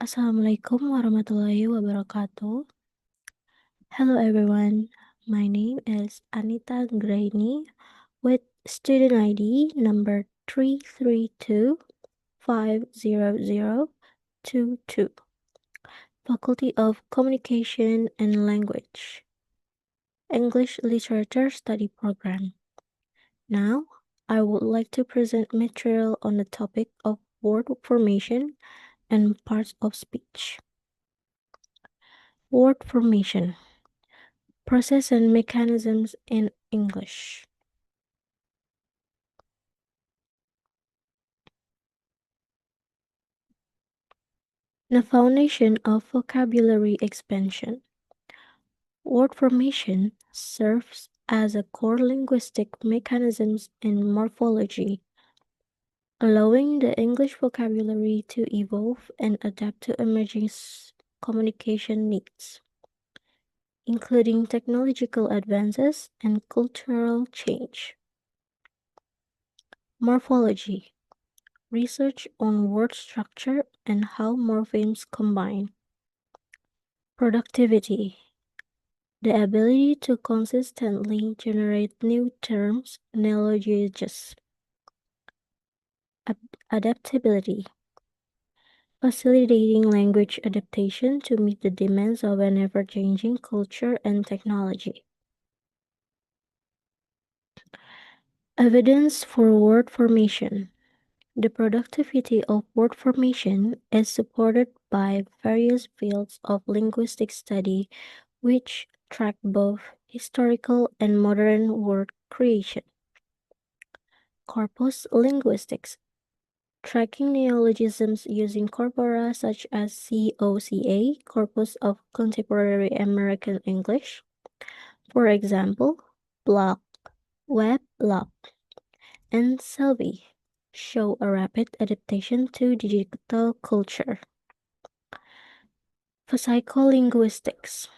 Assalamualaikum warahmatullahi wabarakatuh. Hello everyone, my name is Anita Anggraini with student ID number 332-50022, Faculty of Communication and Language, English Literature Study Program. Now, I would like to present material on the topic of word formation and parts of speech. Word formation. Process and mechanisms in English. The foundation of vocabulary expansion. Word formation serves as a core linguistic mechanism in morphology, allowing the English vocabulary to evolve and adapt to emerging communication needs, including technological advances and cultural change. Morphology. Research on word structure and how morphemes combine. Productivity. The ability to consistently generate new terms, neologisms. Adaptability. Facilitating language adaptation to meet the demands of an ever-changing culture and technology. Evidence for word formation. The productivity of word formation is supported by various fields of linguistic study which track both historical and modern word creation. Corpus linguistics, tracking neologisms using corpora such as COCA, Corpus of Contemporary American English. For example, block, web, lock, and Selby show a rapid adaptation to digital culture. Psycholinguistics.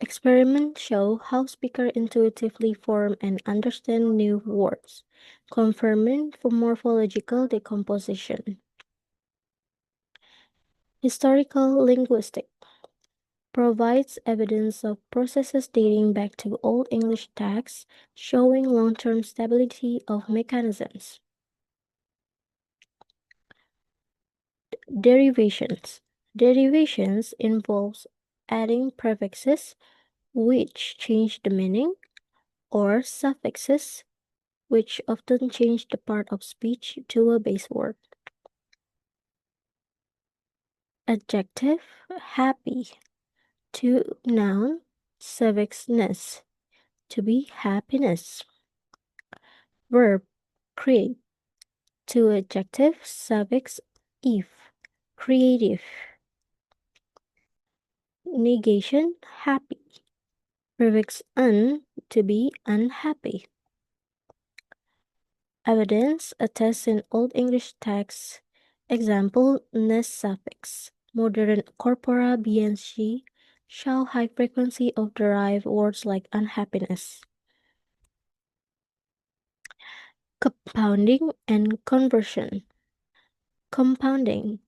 Experiments show how speakers intuitively form and understand new words, confirming for morphological decomposition. Historical linguistics provides evidence of processes dating back to Old English texts, showing long-term stability of mechanisms. Derivations. Derivations involves adding prefixes which change the meaning, or suffixes which often change the part of speech to a base word. Adjective, happy. To noun, suffix-ness, to be happiness. Verb, create. To adjective, suffix, if, creative. Negation, happy. Prefix un, to be unhappy. Evidence attests in Old English texts. Example, ness suffix. Modern corpora BNC show high frequency of derived words like unhappiness. Compounding and conversion. Compounding.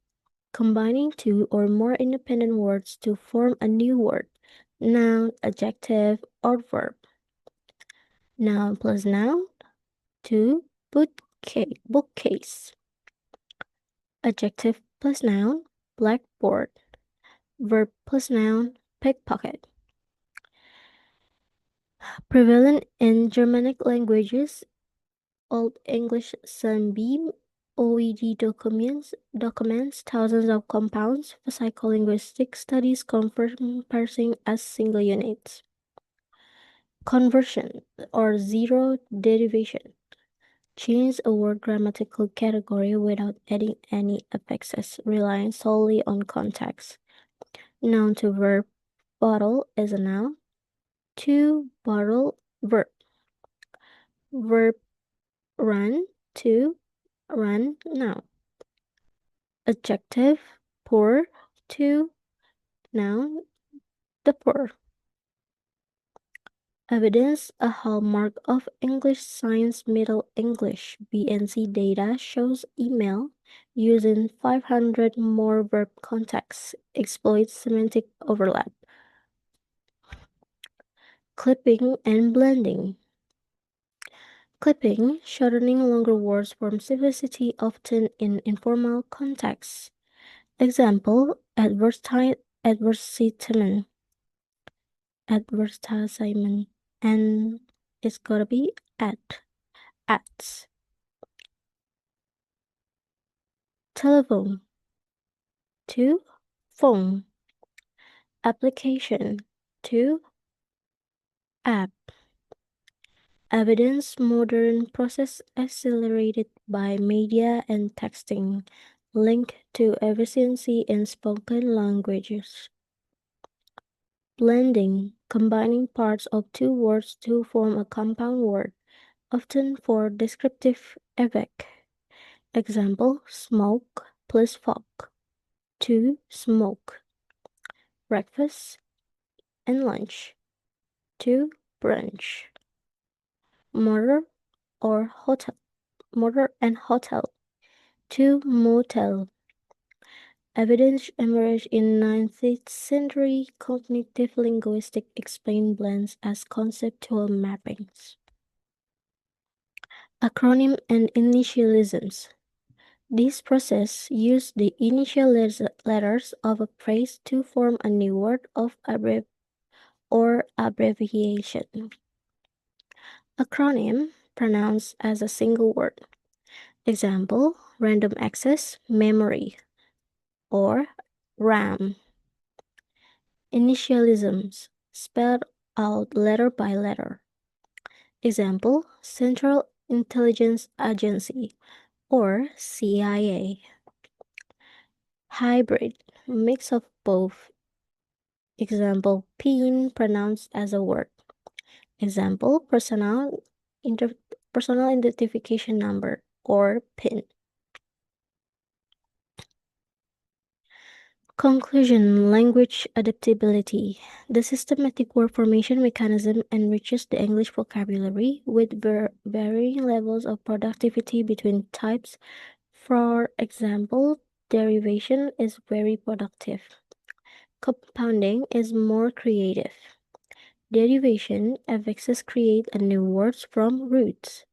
Combining two or more independent words to form a new word. Noun, adjective, or verb. Noun plus noun. To bookcase. Adjective plus noun, blackboard. Verb plus noun, pickpocket. Prevalent in Germanic languages, Old English Sunbeam, OED documents thousands of compounds for psycholinguistic studies confirm parsing as single units. Conversion or zero derivation. Change a word grammatical category without adding any affixes, relying solely on context. Noun to verb. Bottle is a noun. To bottle, verb. Verb run, to run, noun. Adjective poor, to noun, the poor. Evidence, a hallmark of English Science Middle English BNC data, shows email using 500 more verb contexts exploits semantic overlap. Clipping and blending. Clipping, shortening longer words for simplicity often in informal contexts. Example, advertisement, and it's gotta be ads. Telephone, to phone. Application, to app. Evidence, modern process accelerated by media and texting, link to efficiency in spoken languages. Blending, combining parts of two words to form a compound word, often for descriptive effect. Example, smoke plus fog, to smoke. Breakfast and lunch, to brunch. Motor or hotel, motor and hotel, to motel. Evidence emerged in 19th century cognitive linguistic explained blends as conceptual mappings. Acronym and initialisms. This process used the initial letters of a phrase to form a new word of abbreviation. Acronym, pronounced as a single word. Example, random access memory or RAM. Initialisms, spelled out letter by letter. Example, Central Intelligence Agency or CIA. Hybrid, mix of both. Example, PIN pronounced as a word. Example, personal identification number or PIN. Conclusion, language adaptability. The systematic word formation mechanism enriches the English vocabulary with varying levels of productivity between types. For example, derivation is very productive. Compounding is more creative. Derivation affixes create a new words from roots.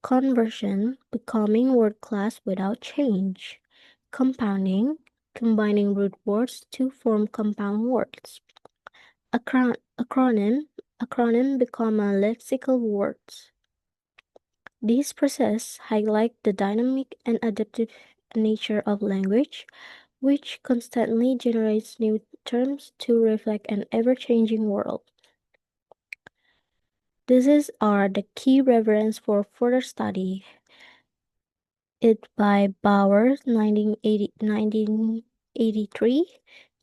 Conversion, becoming word class without change. Compounding, combining root words to form compound words. Acronym become a lexical words. These processes highlight the dynamic and adaptive nature of language, which constantly generates new terms to reflect an ever-changing world. These are the key reference for further study. It by Bauer, 1983,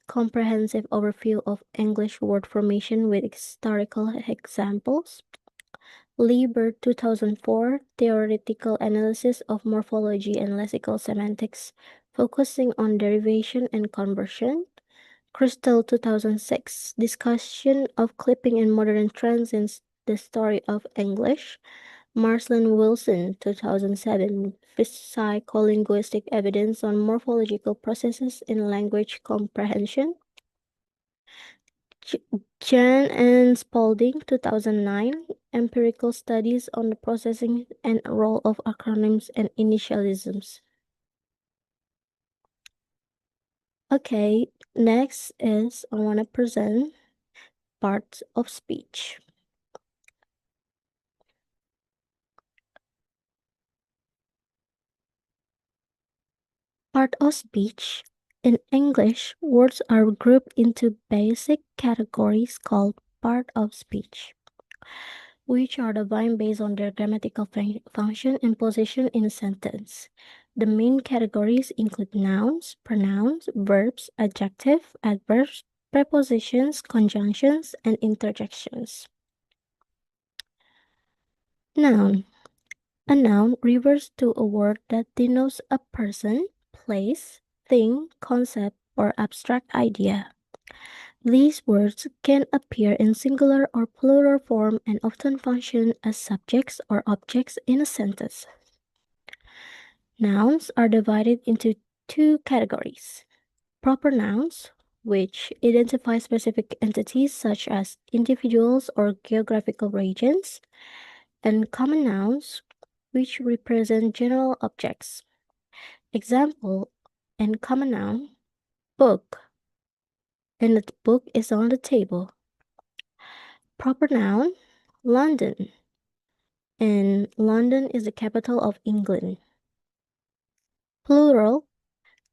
comprehensive overview of English word formation with historical examples. Lieber, 2004, theoretical analysis of morphology and lexical semantics, focusing on derivation and conversion. Crystal, 2006, discussion of clipping and modern trends in the story of English. Marsland Wilson, 2007, Psycholinguistic Evidence on Morphological Processes in Language Comprehension. Jan and Spalding, 2009, Empirical Studies on the Processing and Role of Acronyms and Initialisms. Okay, next is I want to present parts of speech. Part of speech. In English, words are grouped into basic categories called part of speech, which are defined based on their grammatical function and position in a sentence. The main categories include nouns, pronouns, verbs, adjective, adverbs, prepositions, conjunctions, and interjections. Noun. A noun refers to a word that denotes a person, place, thing, concept, or abstract idea. These words can appear in singular or plural form and often function as subjects or objects in a sentence. Nouns are divided into two categories. Proper nouns, which identify specific entities such as individuals or geographical regions, and common nouns, which represent general objects. Example, and common noun, book, and the book is on the table. Proper noun, London, and London is the capital of England. Plural,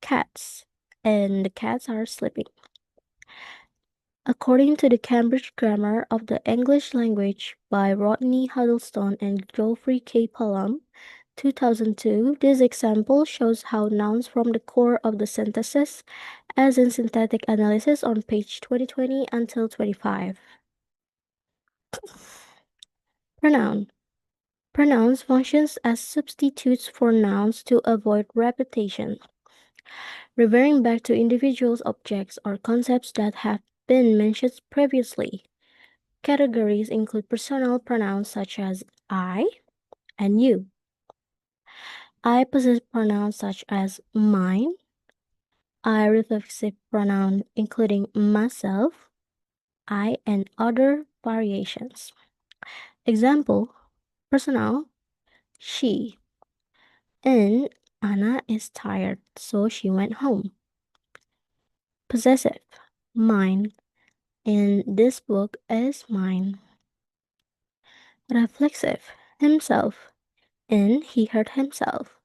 cats, and the cats are sleeping. According to the Cambridge Grammar of the English Language by Rodney Huddleston and Geoffrey K. Palm, 2002, this example shows how nouns form the core of the sentences, as in synthetic analysis on page 2020 until 25. Pronoun. Pronouns functions as substitutes for nouns to avoid repetition. Referring back to individuals, objects, or concepts that have been mentioned previously. Categories include personal pronouns such as I and you. I possessive pronouns such as mine. I reflexive pronoun including myself, I, and other variations. Example, personal, she. And Anna is tired, so she went home. Possessive, mine, and this book is mine. Reflexive, himself, and he hurt himself.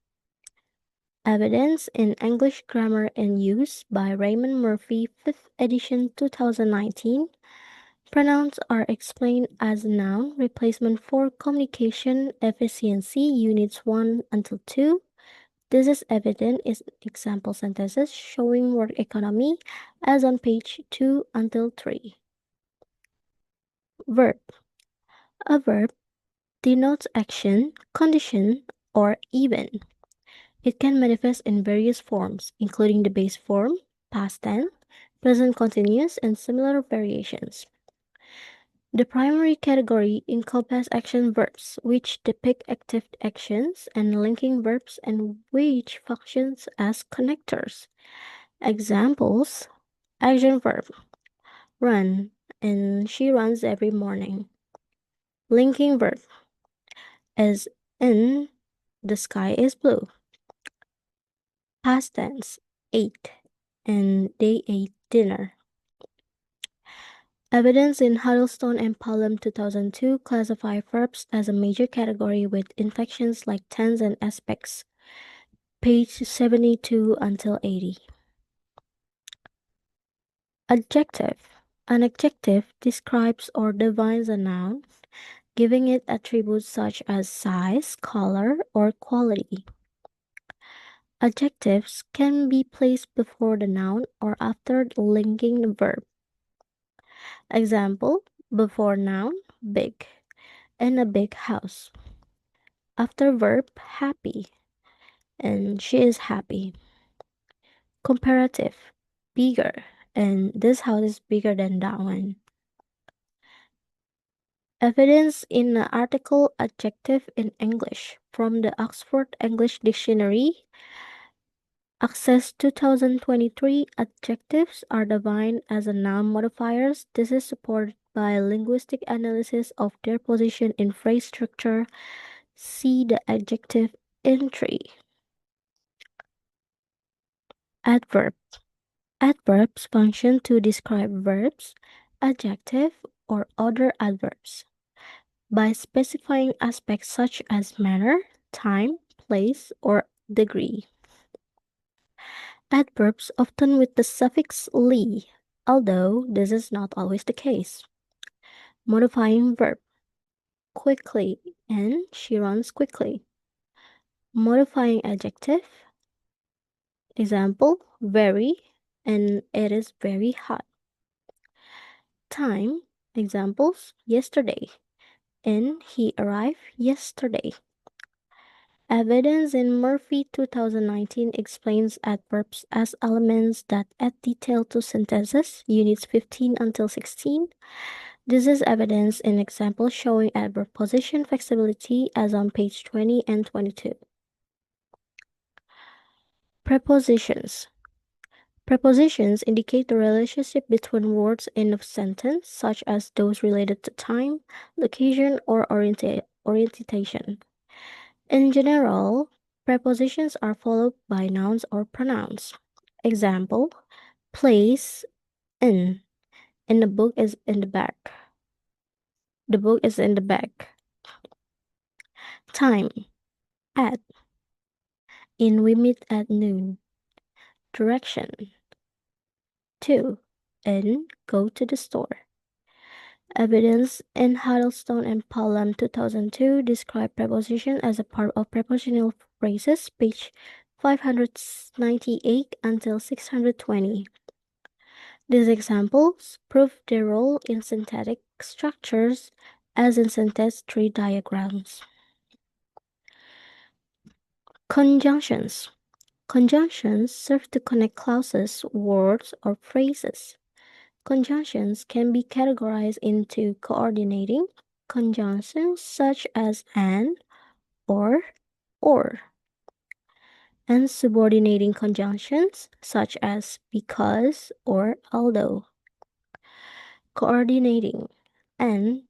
Evidence in English Grammar and Use by Raymond Murphy, 5th edition 2019. Pronouns are explained as noun replacement for communication efficiency, units 1 until 2. This is evident in example sentences showing word economy as on page 2 until 3. Verb. A verb denotes action, condition, or event. It can manifest in various forms, including the base form, past tense, present continuous, and similar variations. The primary category encompasses action verbs, which depict active actions, and linking verbs, and which functions as connectors. Examples: action verb, run, and she runs every morning. Linking verb, as in, the sky is blue. Past tense, ate, and they ate dinner. Evidence in Huddleston and Palm 2002 classify verbs as a major category with inflections like tense and aspects. Page 72 until 80. Adjective. An adjective describes or defines a noun, giving it attributes such as size, color, or quality. Adjectives can be placed before the noun or after the linking verb. Example, before noun, big, and a big house. After verb, happy, and she is happy. Comparative, bigger, and this house is bigger than that one. Evidence in the article Adjective in English from the Oxford English Dictionary. Access 2023 adjectives are defined as a noun modifiers. This is supported by linguistic analysis of their position in phrase structure. See the adjective entry. Adverb. Adverbs function to describe verbs, adjective, or other adverbs by specifying aspects such as manner, time, place, or degree. Adverbs often with the suffix "ly", although this is not always the case. Modifying verb, quickly, and she runs quickly. Modifying adjective, example, very, and it is very hot. Time, examples, yesterday, and he arrived yesterday. Evidence in Murphy 2019 explains adverbs as elements that add detail to sentences, units 15 until 16. This is evidence in examples showing adverb position flexibility as on page 20 and 22. Prepositions. Prepositions indicate the relationship between words in a sentence, such as those related to time, location, or orientation. In general, prepositions are followed by nouns or pronouns. Example, place, in. In the book is in the back. The book is in the back. Time, at. In we meet at noon. Direction, to. In, go to the store. Evidence in Huddlestone and Palm 2002 describe preposition as a part of prepositional phrases, page 598 until 620. These examples prove their role in synthetic structures, as in sentence tree diagrams. Conjunctions. Conjunctions serve to connect clauses, words, or phrases. Conjunctions can be categorized into coordinating conjunctions such as and, or, and subordinating conjunctions such as because or although. Coordinating and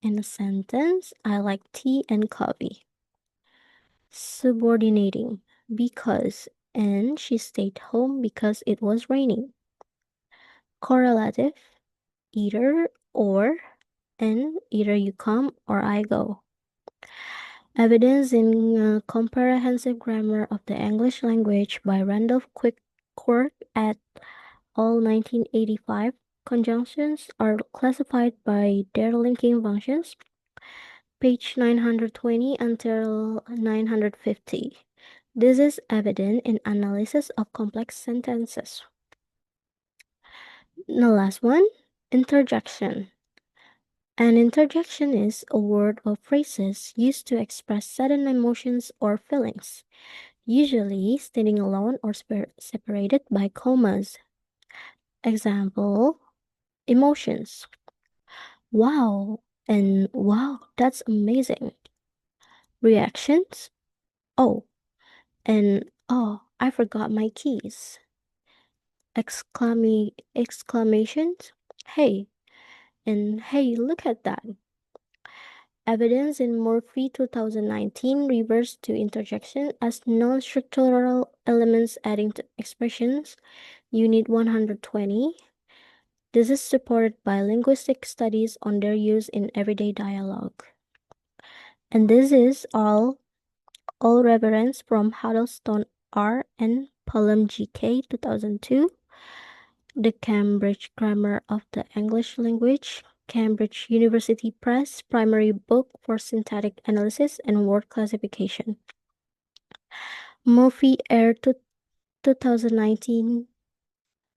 in a sentence, I like tea and coffee. Subordinating because and she stayed home because it was raining. Correlative either or and either you come or I go. Evidence in Comprehensive Grammar of the English Language by Randolph Quickcourt et al. 1985. Conjunctions are classified by their linking functions, page 920 until 950. This is evident in analysis of complex sentences. The last one, interjection. An interjection is a word or phrases used to express sudden emotions or feelings, usually standing alone or separated by commas. Example, emotions. Wow, and wow, that's amazing. Reactions. Oh, and oh, I forgot my keys. Exclamations. Hey, and hey, look at that. Evidence in Murphy 2019 refers to interjection as non-structural elements adding to expressions, Unit 120. This is supported by linguistic studies on their use in everyday dialogue. And this is all reference from Huddlestone R. and Palm GK 2002, The Cambridge Grammar of the English Language, Cambridge University Press, primary book for synthetic analysis and word classification. Murphy Air 2019,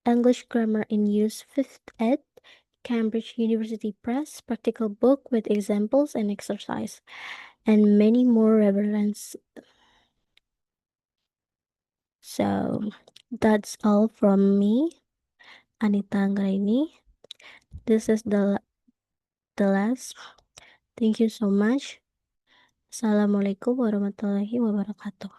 English Grammar in Use 5th ed., Cambridge University Press, practical book with examples and exercise, and many more references. So that's all from me, Anita Anggraini. This is the last. Thank you so much. Assalamualaikum warahmatullahi wabarakatuh.